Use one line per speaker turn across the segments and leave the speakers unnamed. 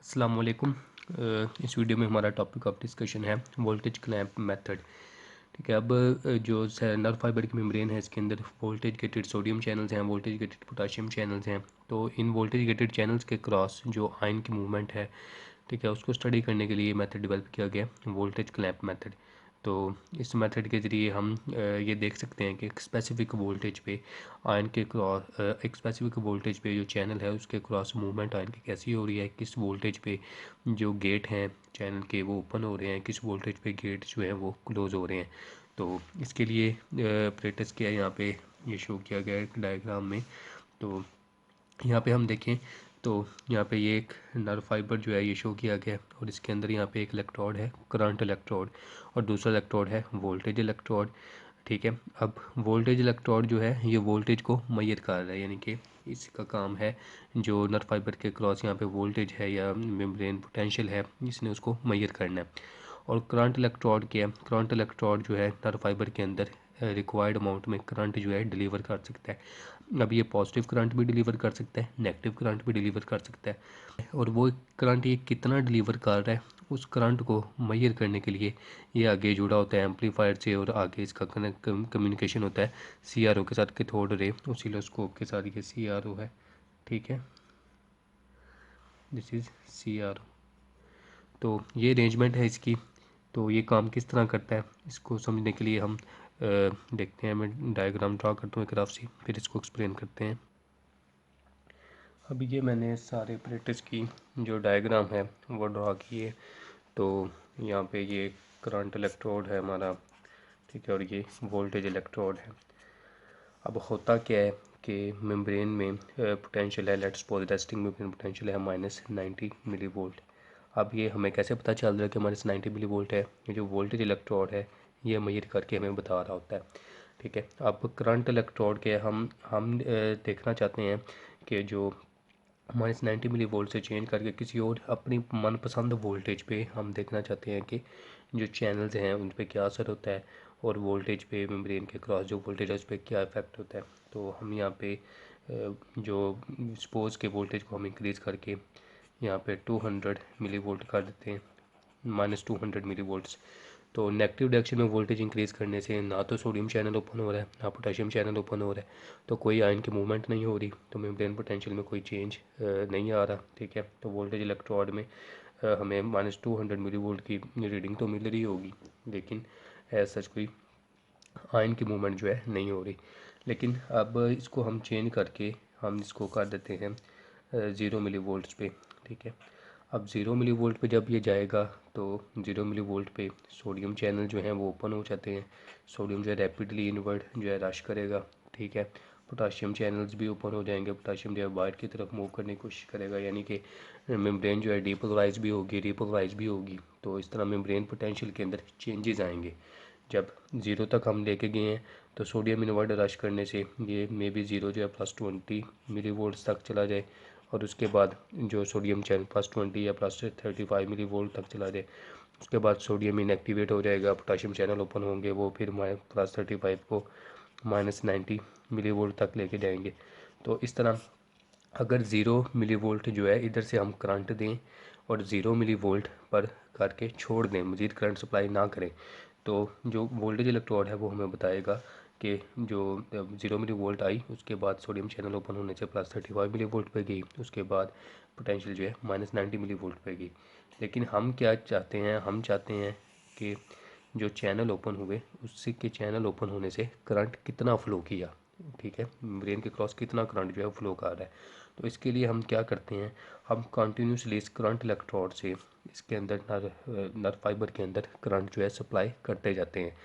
अस्सलाम वालेकुम। इस वीडियो में हमारा टॉपिक ऑफ डिस्कशन है वोल्टेज क्लैंप मेथड। ठीक है, अब जो नर्व फाइबर की मेम्ब्रेन है इसके अंदर वोल्टेज गेटेड सोडियम चैनल्स हैं, वोल्टेज गेटेड पोटाशियम चैनल्स हैं। तो इन वोल्टेज गेटेड चैनल्स के क्रॉस जो आयन की मूवमेंट है, ठीक है, उसको स्टडी करने के लिए मेथड डेवलप किया गया वोल्टेज क्लैंप मेथड। तो इस मेथड के ज़रिए हम ये देख सकते हैं कि एक स्पेसिफिक वोल्टेज पे आयन के क्रॉस एक स्पेसिफिक वोल्टेज पे जो चैनल है उसके क्रॉस मूवमेंट आयन की कैसी हो रही है, किस वोल्टेज पे जो गेट हैं चैनल के वो ओपन हो रहे हैं, किस वोल्टेज पे गेट जो है वो क्लोज़ हो रहे हैं। तो इसके लिए ऑपरेटर्स किया यहाँ पे ये शो किया गया है डायग्राम में। तो यहाँ पे हम देखें तो यहाँ पे ये एक नर्व फाइबर जो है ये शो किया गया है और इसके अंदर यहाँ पे एक इलेक्ट्रोड है, करंट इलेक्ट्रोड, और दूसरा इलेक्ट्रोड है वोल्टेज इलेक्ट्रोड। ठीक है, अब वोल्टेज इलेक्ट्रोड जो है ये वोल्टेज को मैयर कर रहा है, यानी कि इसका काम है जो नर्व फाइबर के क्रॉस यहाँ पे वोल्टेज है या मेम्ब्रेन पोटेंशियल है इसने उसको मैयर करना है। और करंट इलेक्ट्रोड क्या है, करंट इलेक्ट्रोड जो है नर्व फाइबर के अंदर रिक्वायर्ड अमाउंट में करंट जो है डिलीवर कर सकता है। अब ये पॉजिटिव करंट भी डिलीवर कर सकता है, नेगेटिव करंट भी डिलीवर कर सकता है, और वो करंट ये कितना डिलीवर कर रहा है उस करंट को मैयर करने के लिए ये आगे जुड़ा होता है एम्पलीफायर से, और आगे इसका कम्युनिकेशन होता है CRO के साथ, कैथोड रे ऑसिलोस्कोप के साथ। ये CRO है, ठीक है, दिस इज़ CRO। तो ये अरेंजमेंट है इसकी। तो ये काम किस तरह करता है इसको समझने के लिए हम देखते हैं। मैं डायग्राम ड्रा करता हूँ एक रफ सी, फिर इसको एक्सप्लेन करते हैं। अभी ये मैंने सारे ऑपरेटर्स की जो डायग्राम है वो ड्रा किए। तो यहाँ पे ये करंट इलेक्ट्रोड है हमारा, ठीक है, और ये वोल्टेज इलेक्ट्रोड है। अब होता क्या है कि मेम्ब्रेन में पोटेंशियल है, let's suppose resting membrane potential है -90 मिली वोल्ट। अब ये हमें कैसे पता चल रहा है कि -90 मिली वोल्ट है? ये जो वोल्टेज इलेक्ट्रोड है ये मेजर करके हमें बता रहा होता है। ठीक है, अब करंट इलेक्ट्रोड के हम देखना चाहते हैं कि जो -90 मिली वोल्ट से चेंज करके किसी और अपनी मनपसंद वोल्टेज पे हम देखना चाहते हैं कि जो चैनल्स हैं उन पर क्या असर होता है, और वोल्टेज पे मेम्ब्रेन के क्रॉस जो वोल्टेज है उस पर क्या इफेक्ट होता है। तो हम यहाँ पे जो सपोज के वोल्टेज को हम इंक्रीज़ करके यहाँ पे 200 मिली वोल्ट कर देते हैं, -200 मिली वोल्ट्स। तो नेगेटिव डायरेक्शन में वोल्टेज इंक्रीज़ करने से ना तो सोडियम चैनल ओपन हो रहा है ना पोटेशियम चैनल ओपन हो रहा है, तो कोई आयन की मूवमेंट नहीं हो रही, तो मेम्ब्रेन पोटेंशियल में कोई चेंज नहीं आ रहा। ठीक है, तो वोल्टेज इलेक्ट्रोड में हमें -200 मिली वोल्ट की रीडिंग तो मिल रही होगी, लेकिन एज सच कोई आयन की मूवमेंट जो है नहीं हो रही। लेकिन अब इसको हम चेंज करके हम इसको कर देते हैं 0 मिली वोल्ट्स पे। ठीक है, अब 0 मिली वोल्ट पे जब ये जाएगा तो 0 मिली वोल्ट पे सोडियम चैनल जो हैं वो ओपन हो जाते हैं, सोडियम जो है रैपिडली इनवर्ड जो है रश करेगा। ठीक है, पोटाशियम चैनल्स भी ओपन हो जाएंगे, पोटाशियम जो है वाइट की तरफ मूव करने की कोशिश करेगा, यानी कि मेम्ब्रेन जो है डीपोलराइज भी होगी, रिपोलराइज भी होगी। तो इस तरह मेम्ब्रेन पोटेंशियल के अंदर चेंजेस आएंगे। जब ज़ीरो तक हम लेके गए हैं तो सोडियम इनवर्ट रश करने से ये मे बी ज़ीरो जो है +20 मिली वोल्ट तक चला जाए, और उसके बाद जो सोडियम चैनल +20 या +35 मिली वोल्ट तक चला जाए। उसके बाद सोडियम इनएक्टिवेट हो जाएगा, पोटाशियम चैनल ओपन होंगे, वो फिर +35 को -90 मिली वोल्ट तक लेके जाएंगे। तो इस तरह अगर 0 मिली वोल्ट जो है इधर से हम करंट दें और 0 मिली वोल्ट पर करके छोड़ दें, मज़ीद करंट सप्लाई ना करें, तो जो वोल्टेज इलेक्ट्रोड है वो हमें बताएगा कि जो 0 मिली वोल्ट आई उसके बाद सोडियम चैनल ओपन होने से +35 मिली वोल्ट पे गई, उसके बाद पोटेंशियल जो है -90 मिली वोल्ट पे गई। लेकिन हम क्या चाहते हैं, हम चाहते हैं कि जो चैनल ओपन हुए उससे के चैनल ओपन होने से करंट कितना फ़्लो किया। ठीक है, ब्रेन के क्रॉस कितना करंट जो है फ्लो कर रहा है। तो इसके लिए हम क्या करते हैं, हम कंटिन्यूसली इस करंट इलेक्ट्रोड से इसके अंदर नर्व फाइबर के अंदर करंट जो है सप्लाई करते जाते हैं,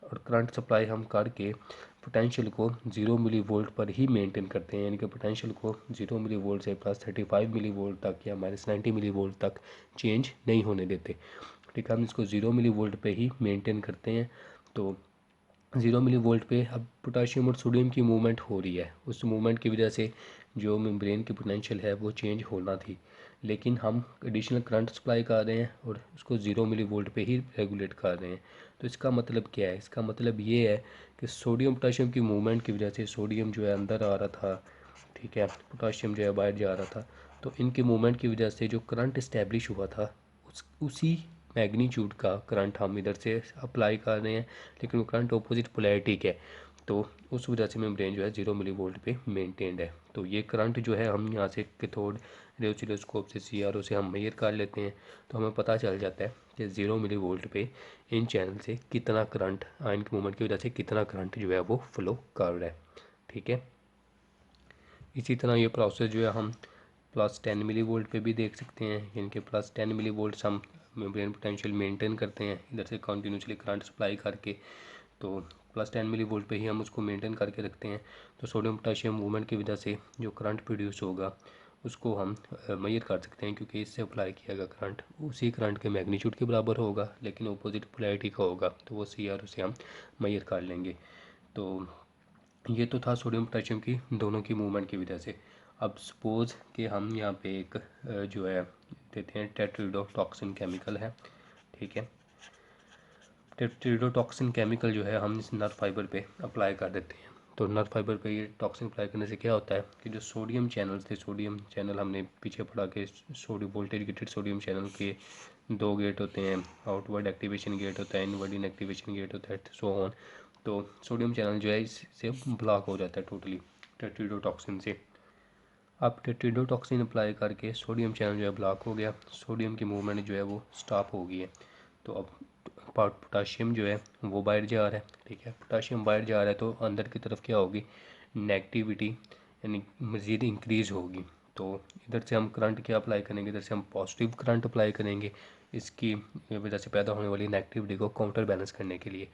और करंट सप्लाई हम करके पोटेंशियल को 0 मिली वोल्ट पर ही मेंटेन करते हैं, यानी कि पोटेंशियल को 0 मिली वोल्ट से +35 मिली वोल्ट तक या -90 मिली वोल्ट तक चेंज नहीं होने देते। ठीक है, हम इसको 0 मिली वोल्ट पे ही मेंटेन करते हैं। तो 0 मिली वोल्ट पे अब पोटाशियम और सोडियम की मूवमेंट हो रही है, उस मूवमेंट की वजह से जो मेम्ब्रेन की पोटेंशियल है वो चेंज होना थी, लेकिन हम एडिशनल करंट सप्लाई कर रहे हैं और उसको 0 मिली वोल्ट पे ही रेगुलेट कर रहे हैं। तो इसका मतलब क्या है, इसका मतलब ये है कि सोडियम पोटाशियम की मूवमेंट की वजह से सोडियम जो है अंदर आ रहा था, ठीक है, पोटाशियम जो है बाहर जा रहा था, तो इनके मूवमेंट की वजह से जो करंट इस्टेब्लिश हुआ था उसी मैग्नीट्यूड का करंट हम इधर से अप्लाई कर रहे हैं, लेकिन वो करंट ऑपोजिट पोलैरिटी के है, तो उस वजह से मेम्ब्रेन जो है 0 मिली वोल्ट पे मेंटेन्ड है। तो ये करंट जो है हम यहाँ से कैथोड रे ऑसिलोस्कोप से CRO से हम मेजर कर लेते हैं, तो हमें पता चल जाता है कि 0 मिली वोल्ट पे इन चैनल से कितना करंट, आयन के मूवमेंट की वजह से कितना करंट जो है वो फ्लो कर रहा है। ठीक है, इसी तरह ये प्रोसेस जो है हम +10 मिली वोल्ट पे भी देख सकते हैं। इनके +10 मिली वोल्ट हम मेम्ब्रेन पोटेंशियल मेंटेन करते हैं इधर से कंटिन्यूसली करंट सप्लाई करके, तो +10 मिली वोल्ट पे ही हम उसको मेंटेन करके रखते हैं। तो सोडियम पोटेशियम मूवमेंट की वजह से जो करंट प्रोड्यूस होगा उसको हम मेजर कर सकते हैं, क्योंकि इससे अप्लाई किया गया करंट उसी करंट के मैग्नीट्यूड के बराबर होगा, लेकिन अपोजिट पोलैरिटी का होगा, तो वो CRO से हम मेजर कर लेंगे। तो ये तो था सोडियम पोटेशियम की दोनों की मूवमेंट की वजह से। अब सपोज़ कि हम यहाँ पे एक जो है देते हैं टेट्रिडोटॉक्सिन केमिकल है। ठीक है, टेट्रिडोटॉक्सिन केमिकल जो है हम इस नर्व फाइबर पे अप्लाई कर देते हैं। तो नर्व फाइबर पे ये टॉक्सिन अप्लाई करने से क्या होता है कि जो सोडियम चैनल्स थे, सोडियम चैनल हमने पीछे पढ़ा के sodium voltage gated sodium channel के 2 गेट होते हैं, आउटवर्ड एक्टिवेशन गेट होता है, इनवर्ड इनएक्टिवेशन गेट होता है, सो ऑन। तो सोडियम चैनल जो है इससे ब्लॉक हो जाता है टोटली टेट्रिडोटॉक्सिन से। अब टेट्रिडोटॉक्सिन अप्लाई करके सोडियम चैनल जो है ब्लॉक हो गया, सोडियम की मूवमेंट जो है वो स्टॉप हो गई है। तो अब पोटाशियम जो है वो बाहर जा रहा है। ठीक है, पोटाशियम बाहर जा रहा है तो अंदर की तरफ क्या होगी, नेगेटिविटी यानी मज़ीद इंक्रीज़ होगी। तो इधर से हम करंट क्या अप्लाई करेंगे, इधर से हम पॉजिटिव करंट अप्लाई करेंगे इसकी वजह से पैदा होने वाली नेगेटिविटी को काउंटर बैलेंस करने के लिए।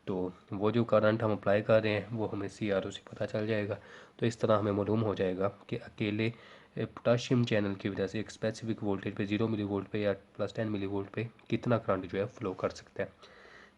तो वो जो करंट हम अप्लाई कर रहे हैं वो हमें CRO से पता चल जाएगा। तो इस तरह हमें मालूम हो जाएगा कि अकेले पोटाशियम चैनल की वजह से एक स्पेसिफिक वोल्टेज पे 0 मिली वोल्ट पे या +10 मिली वोल्ट पे कितना करंट जो है फ्लो कर सकता है।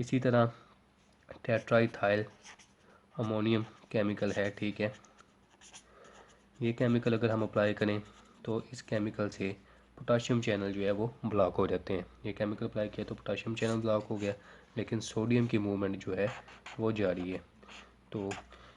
इसी तरह टेट्राइथाइल अमोनियम केमिकल है। ठीक है, ये केमिकल अगर हम अप्लाई करें तो इस केमिकल से पोटाशियम चैनल जो है वो ब्लॉक हो जाते हैं। ये केमिकल अप्लाई किया तो पोटाशियम चैनल ब्लॉक हो गया, लेकिन सोडियम की मूवमेंट जो है वो जारी है। तो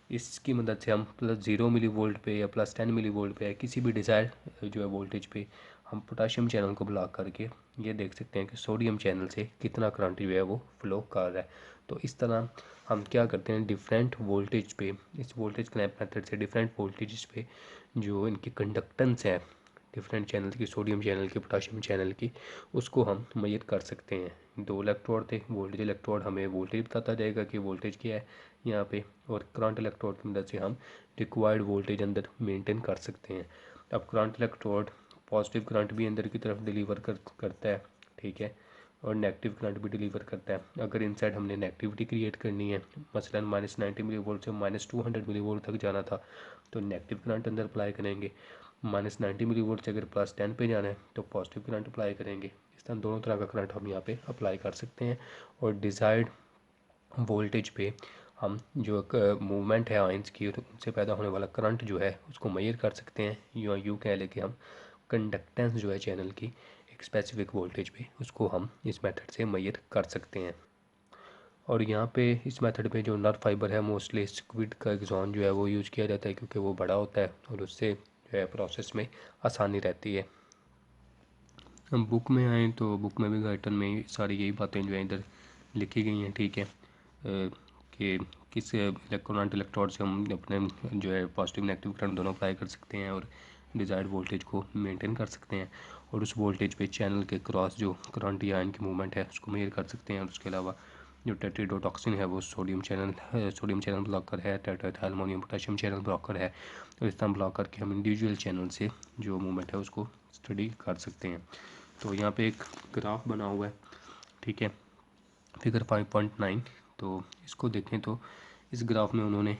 इसकी मदद से हम +0 मिली वोल्ट पे या +10 मिली वोल्ट पे या किसी भी डिज़ायर्ड जो है वोल्टेज पे हम पोटाशियम चैनल को ब्लॉक करके ये देख सकते हैं कि सोडियम चैनल से कितना करंट जो है वो फ्लो कर रहा है। तो इस तरह हम क्या करते हैं, डिफरेंट वोल्टेज पे, इस वोल्टेज क्लैंप मेथड से डिफरेंट वोल्टेज पे जो इनकी कंडक्टेंस है डिफरेंट चैनल की, सोडियम चैनल की, पोटाशियम चैनल की, उसको हम मेजर कर सकते हैं। 2 इलेक्ट्रोड थे, वोल्टेज इलेक्ट्रोड हमें वोल्टेज बताता जाएगा कि वोल्टेज क्या है यहाँ पे, और करंट इलेक्ट्रोड की मदद से हम रिक्वायर्ड वोल्टेज अंदर मेंटेन कर सकते हैं। अब करंट इलेक्ट्रोड पॉजिटिव करंट भी अंदर की तरफ डिलीवर करता है। ठीक है, और नेगेटिव करंट भी डिलीवर करता है। अगर इनसाइड हमने नेगेटिविटी क्रिएट करनी है, मसलन -90 मिली वोल्ट से -200 मिली वोल्ट तक जाना था, तो नेगेटिव करंट अंदर अप्लाई करेंगे। -90 मिली वोल्ट से अगर +10 पे जाना है तो पॉजिटिव करंट अप्लाई करेंगे। इस तरह दोनों तरह का करंट हम यहाँ पे अप्लाई कर सकते हैं, और डिज़ायर्ड वोल्टेज पे हम जो मूवमेंट है आयंस की उनसे पैदा होने वाला करंट जो है उसको मेजर कर सकते हैं। यूँ कह लें कि हम कंडक्टेंस जो है चैनल की एक स्पेसिफिक वोल्टेज पे उसको हम इस मेथड से मेजर कर सकते हैं। और यहाँ पे इस मेथड पे जो नर्व फाइबर है मोस्टली स्क्विड का एक्सॉन जो है वो यूज़ किया जाता है, क्योंकि वो बड़ा होता है और उससे जो है प्रोसेस में आसानी रहती है। हम बुक में आएँ तो बुक में भी गाइडन में सारी यही बातें जो है इधर लिखी गई हैं। ठीक है, कि किस इलेक्ट्रॉन इलेक्ट्रोड से हम अपने जो है पॉजिटिव नेगेटिव करंट दोनों अप्लाई कर सकते हैं और डिज़ायर्ड वोल्टेज को मेंटेन कर सकते हैं, और उस वोल्टेज पे चैनल के क्रॉस जो करंट या आयन की मूवमेंट है उसको मेजर कर सकते हैं। और उसके अलावा जो टेट्रिडोटॉक्सिन है वो सोडियम चैनल ब्लॉकर है, tetraethyl ammonium potassium channel blocker है। तो इस तरह ब्लॉक करके हम इंडिविजुअल चैनल से जो मूवमेंट है उसको स्टडी कर सकते हैं। तो यहाँ पे एक ग्राफ बना हुआ है। ठीक है, फिगर 5.9। तो इसको देखें तो इस ग्राफ में उन्होंने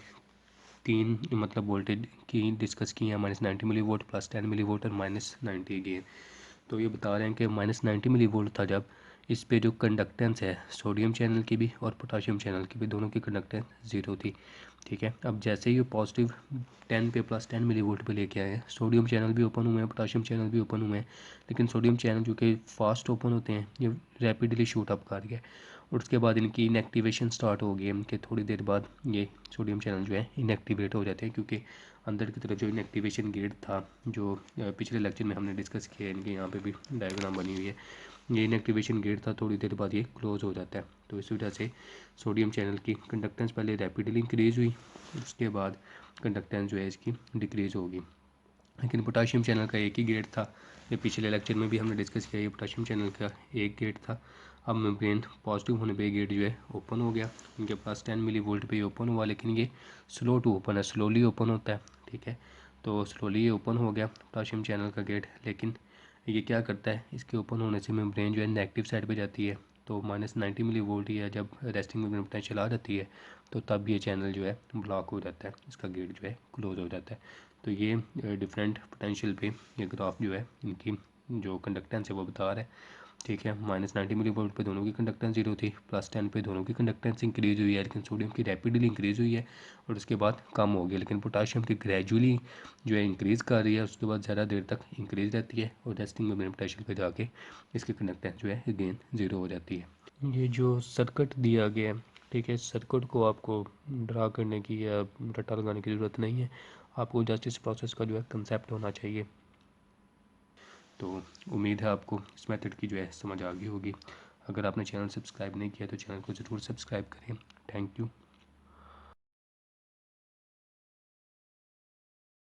3 मतलब वोल्टेज की डिस्कस की है, -90 मिली वोल्ट, +10 मिली वोल्ट और -90 अगेन। तो ये बता रहे हैं कि -90 मिली वोल्ट था जब इस पे जो कंडक्टेंस है सोडियम चैनल की भी और पोटाशियम चैनल की भी, दोनों की कंडक्टेंस 0 थी। ठीक है, अब जैसे ही पॉजिटिव 10 पे +10 मिली वोल्ट पे लेके आए हैं, सोडियम चैनल भी ओपन हुए हैं, पोटाशियम चैनल भी ओपन हुए हैं, लेकिन सोडियम चैनल जो कि फास्ट ओपन होते हैं ये रैपिडली शूट अप कर गया, और उसके बाद इनकी इनएक्टिवेशन स्टार्ट हो गई। इनके थोड़ी देर बाद ये सोडियम चैनल जो है इनएक्टिवेट हो जाते हैं, क्योंकि अंदर की तरफ जो इनएक्टिवेशन गेट था, जो पिछले लेक्चर में हमने डिस्कस किया है, इनके यहाँ पे भी डायग्राम बनी हुई है, ये इनएक्टिवेशन गेट था, थोड़ी देर बाद ये क्लोज हो जाता है। तो इस वजह से सोडियम चैनल की कंडक्टेंस पहले रैपिडली इंक्रीज़ हुई, उसके बाद कंडक्टेंस जो है इसकी डिक्रीज़ होगी। लेकिन पोटाशियम चैनल का एक ही गेट था, ये पिछले लेक्चर में भी हमने डिस्कस किया, ये पोटाशियम चैनल का एक गेट था। अब मेम्ब्रेन पॉजिटिव होने पे गेट जो है ओपन हो गया, इनके पास 10 मिली वोल्ट पे ओपन हुआ, लेकिन ये स्लो टू ओपन है, स्लोली ओपन होता है, ठीक है। तो स्लोली ये ओपन हो गया पोटाशियम चैनल का गेट, लेकिन ये क्या करता है, इसके ओपन होने से मेम्ब्रेन जो है नेगेटिव साइड पे जाती है, तो -90 मिली वोल्ट या जब रेस्टिंग मेम्ब्रेन पोटेंशियल आ जाती है तो तब ये चैनल जो है ब्लॉक हो जाता है, इसका गेट जो है क्लोज हो जाता है। तो ये डिफरेंट पोटेंशियल पे ये ग्राफ जो है इनकी जो कंडक्टेंस है वो बता रहा है, ठीक है। -90 मिली वोल्ट पे दोनों की कंडक्टेंस 0 थी, +10 पे दोनों की कंडक्टेंस इंक्रीज़ हुई है, लेकिन सोडियम की रैपिडली इंक्रीज़ हुई है और उसके बाद कम हो गई, लेकिन पोटाशियम की ग्रेजुअली जो है इंक्रीज़ कर रही है, उसके बाद ज़्यादा देर तक इंक्रीज़ रहती है और रेस्टिंग मेम्ब्रेन पोटेंशियल पे जाके इसकी कंडक्टेंस जो है अगेन 0 हो जाती है। ये जो सर्किट दिया गया है, ठीक है, सर्किट को आपको ड्रा करने की या रट्टा लगाने की ज़रूरत नहीं है, आपको जस्ट इस प्रोसेस का जो है कंसेप्ट होना चाहिए। तो उम्मीद है आपको इस मेथड की जो है समझ आ गई होगी। अगर आपने चैनल सब्सक्राइब नहीं किया तो चैनल को ज़रूर सब्सक्राइब करें। Thank you.